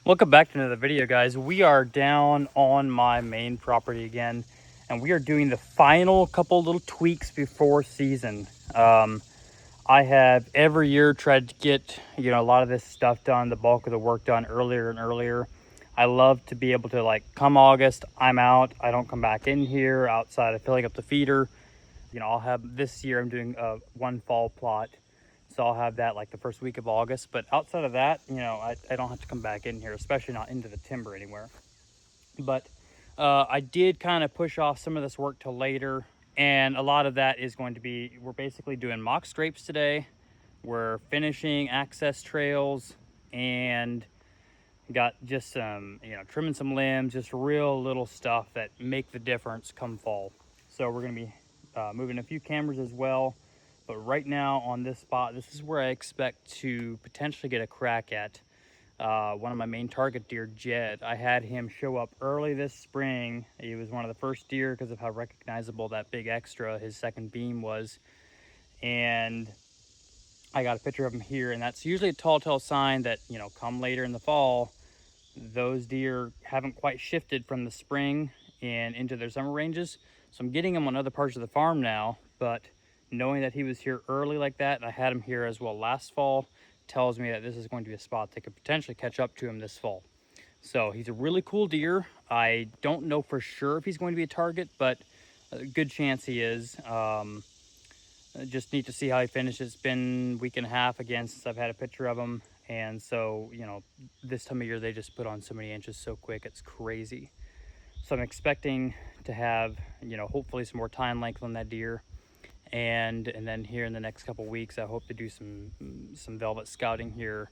Welcome back to another video, guys. We are down on my main property again, and we are doing the final couple little tweaks before season. I have every year tried to get a lot of this stuff done, the bulk of the work done earlier and earlier. I love to be able to, like, come August, I'm out. I don't come back in here outside of filling up the feeder. I'll have this year I'm doing one fall plot, so I'll have that like the first week of August. But outside of that, I don't have to come back in here, especially not into the timber anywhere. But I did kind of push off some of this work till later, and a lot of that is going to be, we're basically doing mock scrapes today. We're finishing access trails, and got just some, trimming some limbs, just real little stuff that make the difference come fall. So we're going to be moving a few cameras as well. But right now on this spot, this is where I expect to potentially get a crack at one of my main target deer, Jed. I had him show up early this spring. He was one of the first deer because of how recognizable that big extra, his second beam, was. And I got a picture of him here, and that's usually a telltale sign that, come later in the fall, those deer haven't quite shifted from the spring and into their summer ranges. So I'm getting them on other parts of the farm now, but knowing that he was here early like that, and I had him here as well last fall, tells me that this is going to be a spot that could potentially catch up to him this fall. So he's a really cool deer. I don't know for sure if he's going to be a target, but a good chance he is. Just need to see how he finishes. It's been a week and a half again since I've had a picture of him. And so, this time of year, they just put on so many inches so quick. It's crazy. So I'm expecting to have, hopefully some more time length on that deer. And then here in the next couple weeks, I hope to do some velvet scouting here.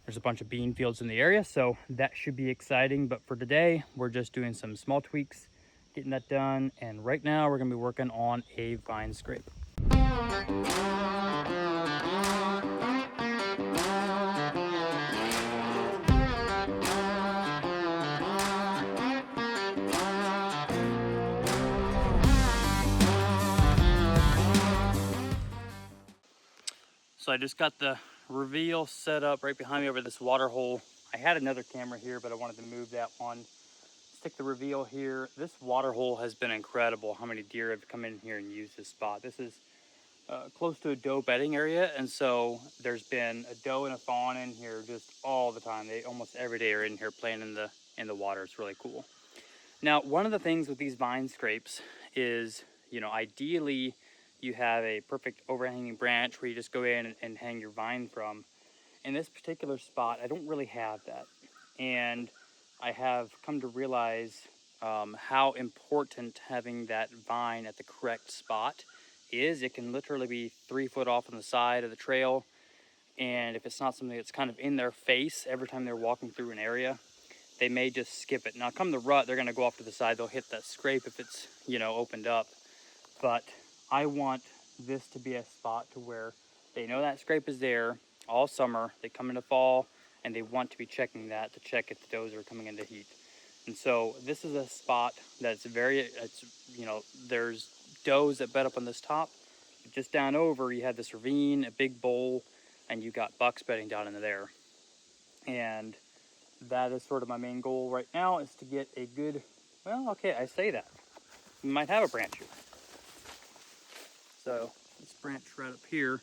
There's a bunch of bean fields in the area, so that should be exciting. But for today, we're just doing some small tweaks, getting that done. And right now, we're gonna be working on a vine scrape. So I just got the reveal set up right behind me over this water hole. I had another camera here, but I wanted to move that one. Stick the reveal here. This water hole has been incredible. How many deer have come in here and used this spot. This is close to a doe bedding area, and so there's been a doe and a fawn in here just all the time. They almost every day are in here playing in the water. It's really cool. Now, one of the things with these vine scrapes is, ideally you have a perfect overhanging branch where you just go in and hang your vine from. In this particular spot, I don't really have that. And I have come to realize how important having that vine at the correct spot is. It can literally be 3 foot off on the side of the trail. And if it's not something that's kind of in their face every time they're walking through an area, they may just skip it. Now, come the rut, they're gonna go off to the side. They'll hit that scrape if it's, opened up. But I want this to be a spot to where they know that scrape is there all summer. They come into fall and they want to be checking that to check if the does are coming into heat. And so this is a spot that's there's does that bed up on this top. But just down over, you have this ravine, a big bowl, and you got bucks bedding down into there. And that is sort of my main goal right now, is to get a good, well, okay, I say that. We might have a branch here. So this branch right up here,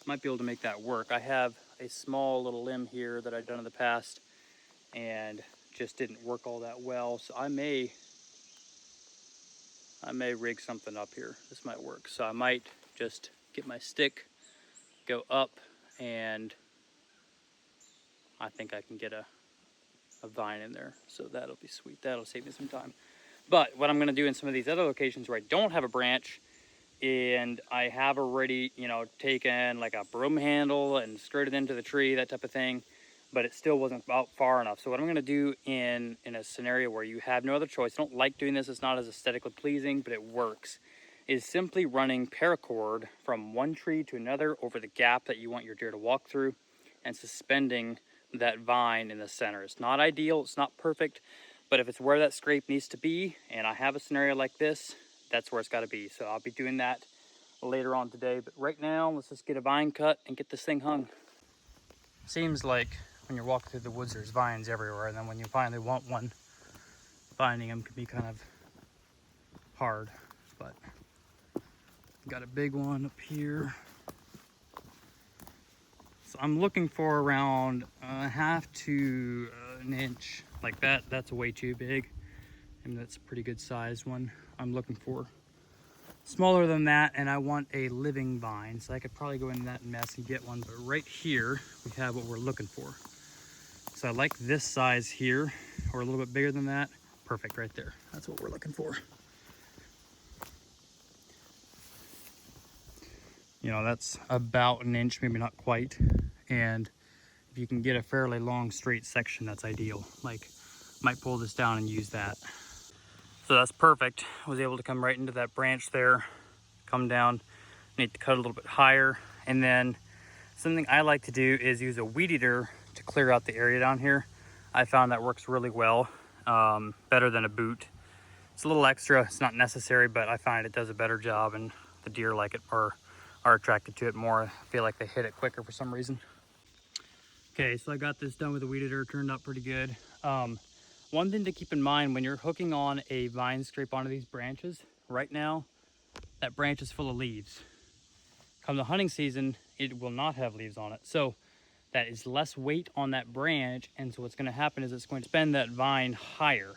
might be able to make that work. I have a small little limb here that I've done in the past and just didn't work all that well. So I may rig something up here. This might work. So I might just get my stick, go up, and I think I can get a vine in there. So that'll be sweet. That'll save me some time. But what I'm gonna do in some of these other locations where I don't have a branch, and I have already, taken like a broom handle and skirted into the tree, that type of thing, but it still wasn't about far enough. So what I'm gonna do in a scenario where you have no other choice, I don't like doing this, it's not as aesthetically pleasing, but it works, is simply running paracord from one tree to another over the gap that you want your deer to walk through and suspending that vine in the center. It's not ideal, it's not perfect, but if it's where that scrape needs to be, and I have a scenario like this, that's where it's got to be. So I'll be doing that later on today. But right now, let's just get a vine cut and get this thing hung. Seems like when you're walking through the woods, there's vines everywhere, and then when you finally want one, finding them can be kind of hard. But got a big one up here. So I'm looking for around a half to an inch, like that. That's way too big, and that's a pretty good sized one. I'm looking for smaller than that, and I want a living vine, so I could probably go into that mess and get one. But right here we have what we're looking for. So I like this size here, or a little bit bigger than that. Perfect right there. That's what we're looking for. You know, that's about an inch, maybe not quite. And if you can get a fairly long straight section, that's ideal. Like, might pull this down and use that. So that's perfect. I was able to come right into that branch there, come down. Need to cut a little bit higher. And then something I like to do is use a weed eater to clear out the area down here. I found that works really well, better than a boot. It's a little extra, it's not necessary, but I find it does a better job, and the deer like it or are attracted to it more. I feel like they hit it quicker for some reason. Okay, so I got this done with the weed eater, turned out pretty good. One thing to keep in mind when you're hooking on a vine scrape onto these branches, right now, that branch is full of leaves. Come the hunting season, it will not have leaves on it. So that is less weight on that branch, and so what's going to happen is it's going to bend that vine higher.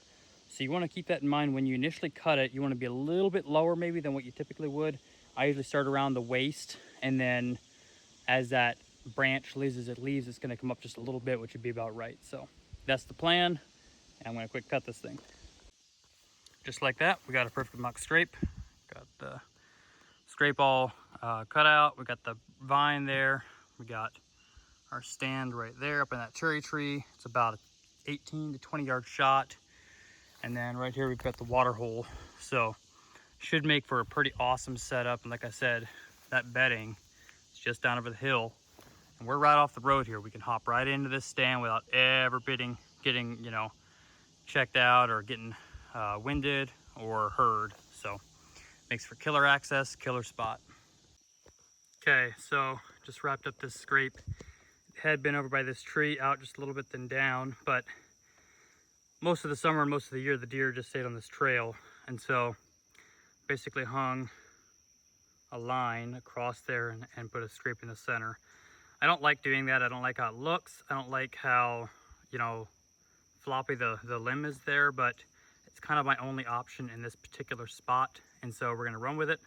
So you want to keep that in mind when you initially cut it. You want to be a little bit lower maybe than what you typically would. I usually start around the waist, and then as that branch loses its leaves, it's going to come up just a little bit, which would be about right. So that's the plan, and I'm going to quick cut this thing. Just like that, we got a perfect mock scrape. Got the scrape all cut out. We got the vine there. We got our stand right there up in that cherry tree. It's about an 18 to 20 yard shot. And then right here we've got the water hole. So should make for a pretty awesome setup. And like I said, that bedding is just down over the hill. And we're right off the road here. We can hop right into this stand without ever getting, you know, checked out or getting winded or heard. So makes for killer access, killer spot. Okay, so just wrapped up this scrape. It had been over by this tree, out just a little bit then down, but most of the summer and most of the year the deer just stayed on this trail. And so basically hung a line across there and put a scrape in the center. I don't like doing that. I don't like how it looks. I don't like how, you know, floppy the limb is there, but it's kind of my only option in this particular spot. And so we're gonna run with it,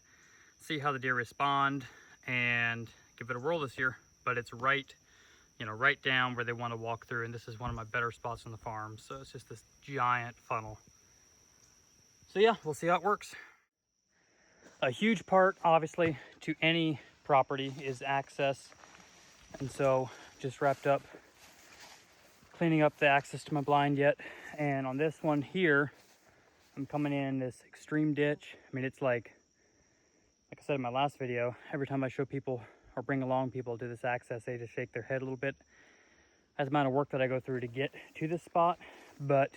see how the deer respond, and give it a whirl this year. But it's right, you know, right down where they want to walk through, and this is one of my better spots on the farm. So it's just this giant funnel. So yeah, we'll see how it works. A huge part, obviously, to any property is access. And so just wrapped up cleaning up the access to my blind yet. And on this one here, I'm coming in this extreme ditch. I mean, it's like I said in my last video, every time I show people or bring along people to this access, they just shake their head a little bit. That's the amount of work that I go through to get to this spot, but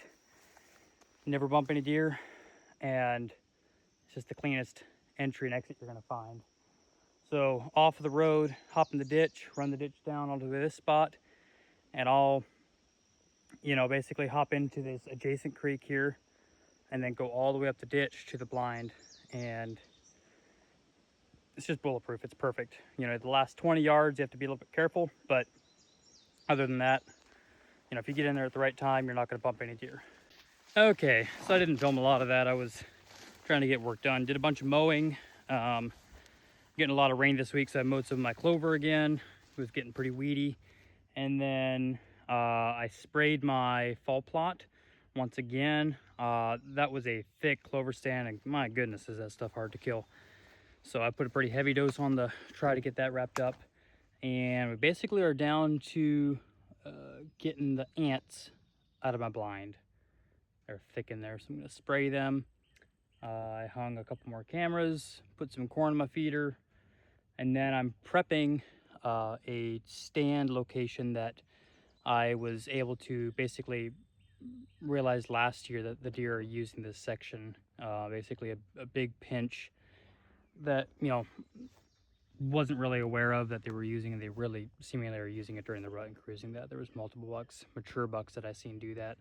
never bump any deer, and it's just the cleanest entry and exit you're gonna find. So off of the road, hop in the ditch, run the ditch down onto this spot, and I'll, you know, basically hop into this adjacent creek here and then go all the way up the ditch to the blind. And it's just bulletproof. It's perfect. You know, the last 20 yards, you have to be a little bit careful, but other than that, you know, if you get in there at the right time, you're not going to bump any deer. Okay, so I didn't film a lot of that. I was trying to get work done. Did a bunch of mowing. Getting a lot of rain this week, so I mowed some of my clover again. It was getting pretty weedy. And then I sprayed my fall plot once again. That was a thick clover stand, and my goodness, is that stuff hard to kill. So I put a pretty heavy dose on to try to get that wrapped up. And we basically are down to getting the ants out of my blind. They're thick in there, so I'm gonna spray them. I hung a couple more cameras, put some corn in my feeder, and then I'm prepping a stand location that I was able to basically realize last year that the deer are using this section. Basically a big pinch that, you know, wasn't really aware of that they were using, and they really seemingly are using it during the rut and cruising that. There was multiple bucks, mature bucks, that I seen do that.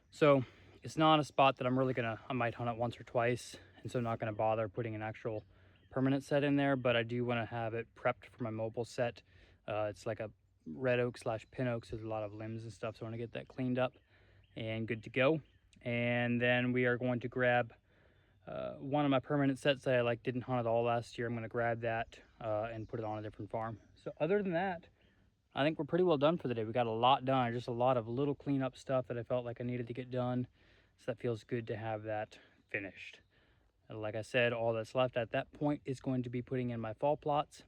So it's not a spot that I'm really I might hunt it once or twice, and so I'm not gonna bother putting an actual permanent set in there, but I do want to have it prepped for my mobile set. It's like a red oak / pin oak, so there's a lot of limbs and stuff, so I want to get that cleaned up and good to go. And then we are going to grab one of my permanent sets that I didn't hunt at all last year. I'm going to grab that and put it on a different farm. So other than that, I think we're pretty well done for the day. We got a lot done, just a lot of little cleanup stuff that I felt like I needed to get done. So that feels good to have that finished. And like I said, all that's left at that point is going to be putting in my fall plots.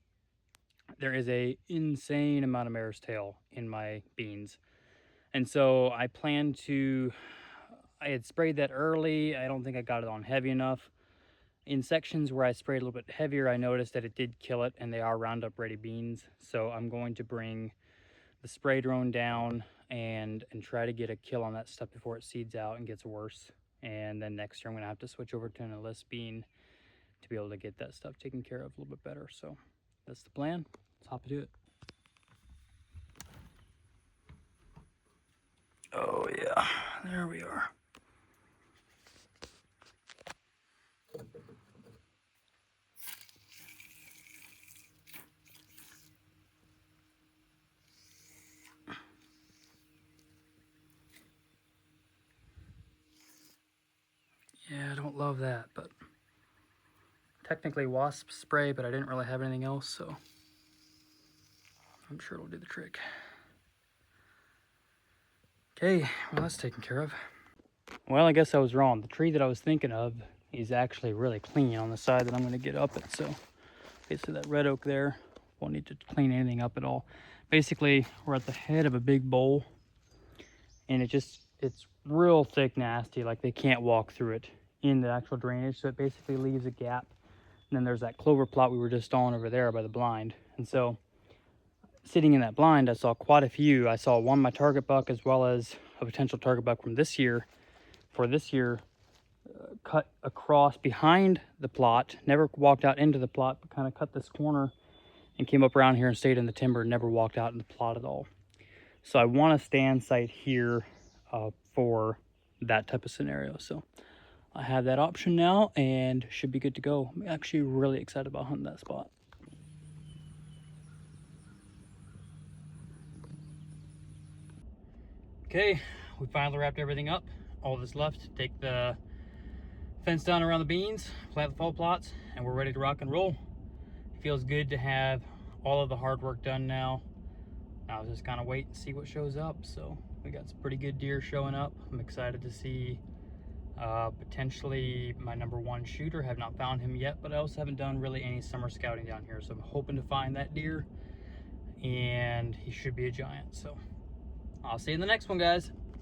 There is a insane amount of mare's tail in my beans. And so I plan to, I had sprayed that early. I don't think I got it on heavy enough. In sections where I sprayed a little bit heavier, I noticed that it did kill it, and they are Roundup ready beans. So I'm going to bring the spray drone down and try to get a kill on that stuff before it seeds out and gets worse. And then next year I'm gonna have to switch over to an Enlist bean to be able to get that stuff taken care of a little bit better. So that's the plan. Let's hop into it. Oh yeah, there we are. Yeah, I don't love that, but technically wasp spray, but I didn't really have anything else, so I'm sure it'll do the trick. Okay, well, that's taken care of. Well, I guess I was wrong. The tree that I was thinking of is actually really clean on the side that I'm going to get up it. So basically that red oak there won't need to clean anything up at all. Basically, we're at the head of a big bowl, and it's real thick, nasty. Like they can't walk through it in the actual drainage. So it basically leaves a gap. And then there's that clover plot we were just on over there by the blind. And so sitting in that blind, I saw quite a few. I saw one, my target buck, as well as a potential target buck from this year. For this year, cut across behind the plot, never walked out into the plot, but kind of cut this corner and came up around here and stayed in the timber, never walked out in the plot at all. So I want to stand site here for that type of scenario. So I have that option now and should be good to go. I'm actually really excited about hunting that spot. Okay, we finally wrapped everything up. All that's left, take the fence down around the beans, plant the fall plots, and we're ready to rock and roll. It feels good to have all of the hard work done now. Now I'll just kind of wait and see what shows up. So we got some pretty good deer showing up. I'm excited to see potentially my #1 shooter. Have not found him yet, but I also haven't done really any summer scouting down here. So I'm hoping to find that deer, and he should be a giant. So I'll see you in the next one, guys.